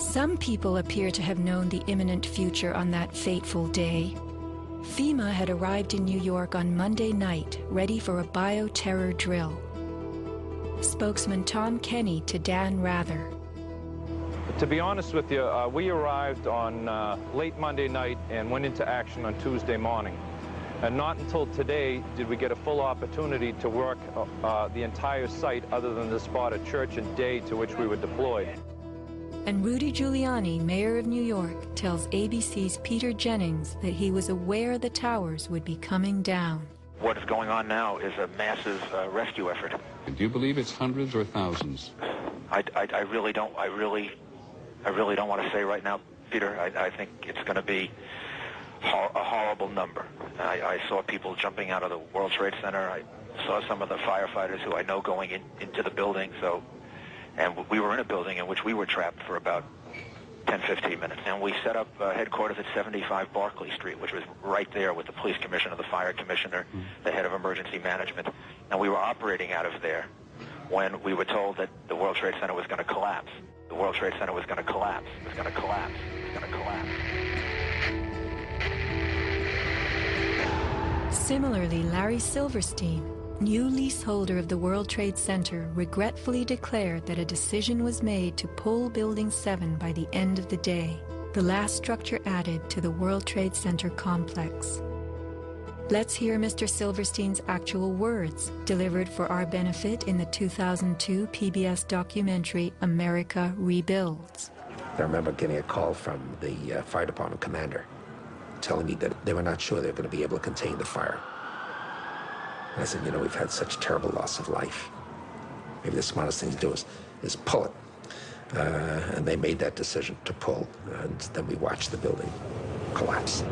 Some people appear to have known the imminent future on that fateful day. FEMA had arrived in New York on Monday night, ready for a bioterror drill. Spokesman Tom Kenny to Dan Rather. To be honest with you, we arrived on late Monday night and went into action on Tuesday morning. And not until today did we get a full opportunity to work the entire site other than the spot at Church and Day to which we were deployed. And Rudy Giuliani, mayor of New York, tells ABC's Peter Jennings that he was aware the towers would be coming down. What is going on now is a massive rescue effort. Do you believe it's hundreds or thousands? I really don't. I really don't want to say right now, Peter. I think it's going to be a horrible number. I saw people jumping out of the World Trade Center. I saw some of the firefighters who I know going into the building. And we were in a building in which we were trapped for about 10, 15 minutes. And we set up headquarters at 75 Barclay Street, which was right there with the police commissioner, the fire commissioner, the head of emergency management. And we were operating out of there when we were told that the World Trade Center was going to collapse. The World Trade Center was going to collapse. It was going to collapse. It was going to collapse. Similarly, Larry Silverstein, new leaseholder of the World Trade Center, regretfully declared that a decision was made to pull Building 7 by the end of the day, the last structure added to the World Trade Center complex. Let's hear Mr. Silverstein's actual words, delivered for our benefit in the 2002 PBS documentary, America Rebuilds. I remember getting a call from the fire department commander telling me that they were not sure they were going to be able to contain the fire. And I said, you know, we've had such terrible loss of life. Maybe the smartest thing to do is pull it. And they made that decision to pull, and then we watched the building collapse.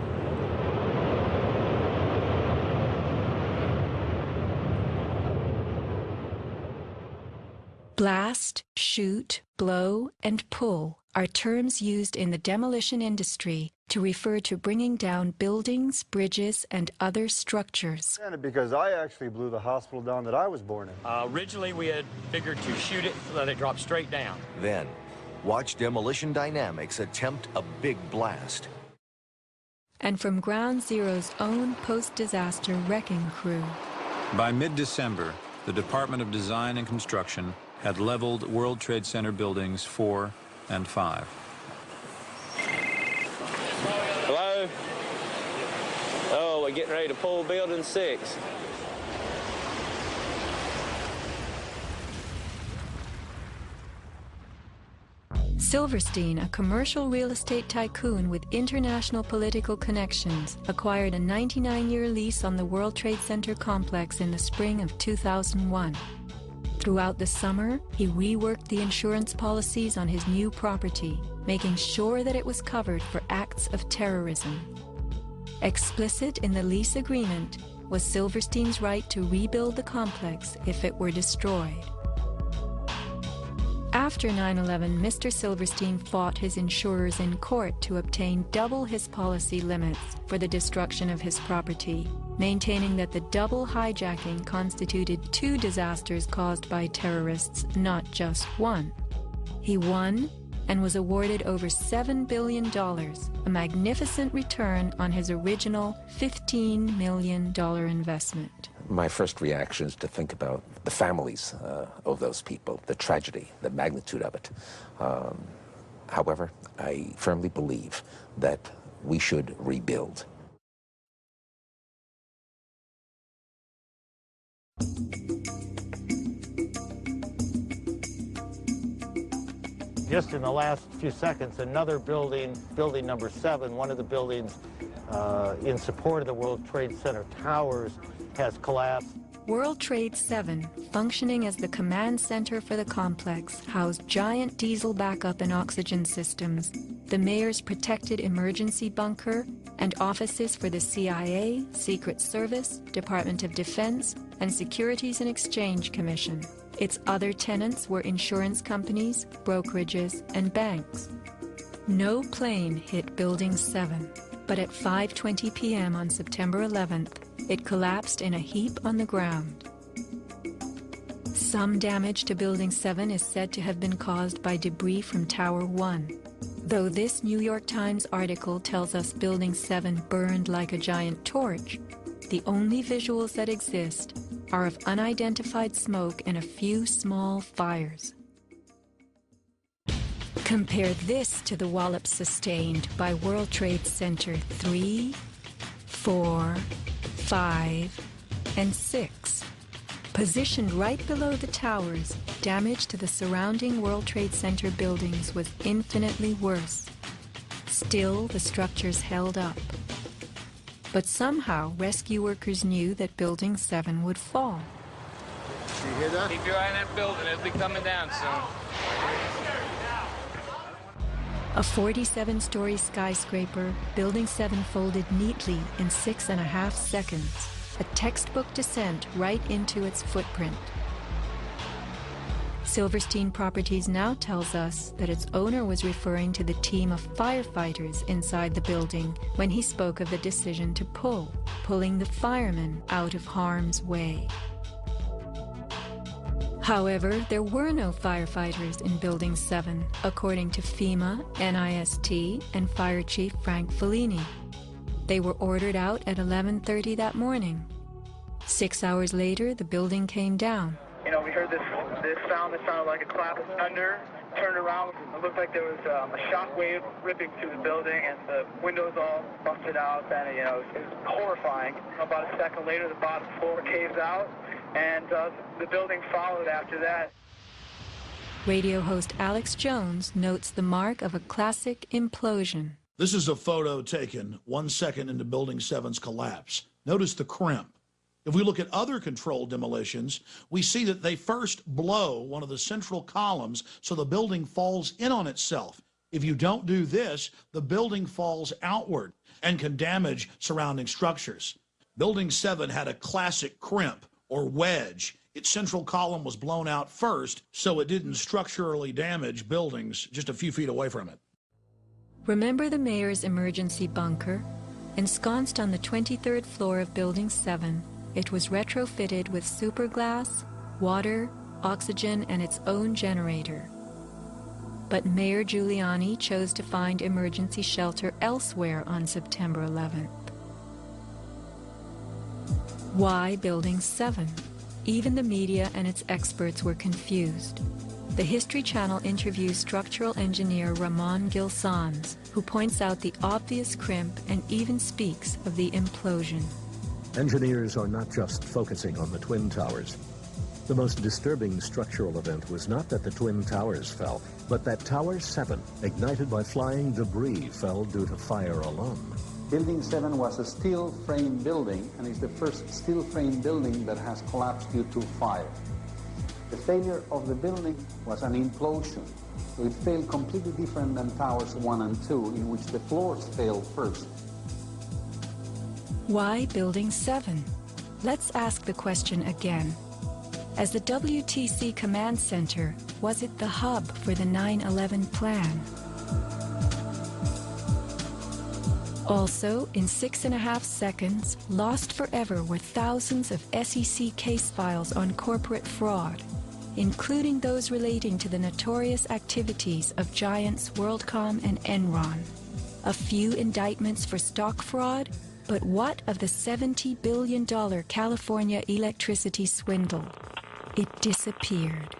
Blast, shoot, blow, and pull are terms used in the demolition industry to refer to bringing down buildings, bridges, and other structures. Because I actually blew the hospital down that I was born in. Originally, we had figured to shoot it, let it drop straight down. Then, watch Demolition Dynamics attempt a big blast. And from Ground Zero's own post-disaster wrecking crew. By mid-December, the Department of Design and Construction had leveled World Trade Center buildings 4 and 5. Hello? Oh, we're getting ready to pull Building 6. Silverstein, a commercial real estate tycoon with international political connections, acquired a 99-year lease on the World Trade Center complex in the spring of 2001. Throughout the summer, he reworked the insurance policies on his new property, making sure that it was covered for acts of terrorism. Explicit in the lease agreement was Silverstein's right to rebuild the complex if it were destroyed. After 9/11, Mr. Silverstein fought his insurers in court to obtain double his policy limits for the destruction of his property, maintaining that the double hijacking constituted 2 disasters caused by terrorists, not just one. He won and was awarded over $7 billion, a magnificent return on his original $15 million investment. My first reaction is to think about the families of those people, the tragedy, the magnitude of it. However, I firmly believe that we should rebuild. Just in the last few seconds, another building, building number 7, one of the buildings in support of the World Trade Center towers, has collapsed. World Trade 7, functioning as the command center for the complex, housed giant diesel backup and oxygen systems, the mayor's protected emergency bunker, and offices for the CIA, Secret Service, Department of Defense, and Securities and Exchange Commission. Its other tenants were insurance companies, brokerages, and banks. No plane hit Building 7, but at 5:20 p.m. on September 11th, it collapsed in a heap on the ground. Some damage to Building 7 is said to have been caused by debris from Tower 1. Though this New York Times article tells us Building 7 burned like a giant torch, the only visuals that exist are of unidentified smoke and a few small fires. Compare this to the wallops sustained by World Trade Center 3, 4, 5, and 6. Positioned right below the towers, damage to the surrounding World Trade Center buildings was infinitely worse. Still, the structures held up. But somehow, rescue workers knew that Building 7 would fall. You hear that? Keep your eye on that building. It'll be coming down soon. A 47-story skyscraper, Building 7 folded neatly in 6.5 seconds. A textbook descent right into its footprint. Silverstein Properties now tells us that its owner was referring to the team of firefighters inside the building when he spoke of the decision to pulling the firemen out of harm's way. However, there were no firefighters in Building 7, according to FEMA, NIST, and Fire Chief Frank Fellini. They were ordered out at 11:30 that morning. 6 hours later, the building came down. You know, we heard this sound that sounded like a clap of thunder. Turned around, it looked like there was a shock wave ripping through the building, and the windows all busted out, and you know, it was horrifying. About a second later, the bottom floor caves out, and the building followed after that. Radio host Alex Jones notes the mark of a classic implosion. This is a photo taken 1 second into Building 7's collapse. Notice the crimp. If we look at other controlled demolitions, we see that they first blow one of the central columns so the building falls in on itself. If you don't do this, the building falls outward and can damage surrounding structures. Building 7 had a classic crimp or wedge. Its central column was blown out first, so it didn't structurally damage buildings just a few feet away from it. Remember the mayor's emergency bunker? Ensconced on the 23rd floor of Building 7, it was retrofitted with superglass, water, oxygen, and its own generator. But Mayor Giuliani chose to find emergency shelter elsewhere on September 11th. Why Building 7? Even the media and its experts were confused. The History Channel interviews structural engineer Ramon Gilsans, who points out the obvious crimp and even speaks of the implosion. Engineers are not just focusing on the Twin Towers. The most disturbing structural event was not that the Twin Towers fell, but that Tower 7, ignited by flying debris, fell due to fire alone. Building 7 was a steel frame building, and is the first steel frame building that has collapsed due to fire. The failure of the building was an implosion, so it failed completely different than Towers 1 and 2, in which the floors failed first. Why Building 7? Let's ask the question again. As the WTC Command Center, was it the hub for the 9/11 plan? Also, in 6.5 seconds, lost forever were thousands of SEC case files on corporate fraud, including those relating to the notorious activities of giants WorldCom and Enron. A few indictments for stock fraud, but what of the $70 billion California electricity swindle? It disappeared.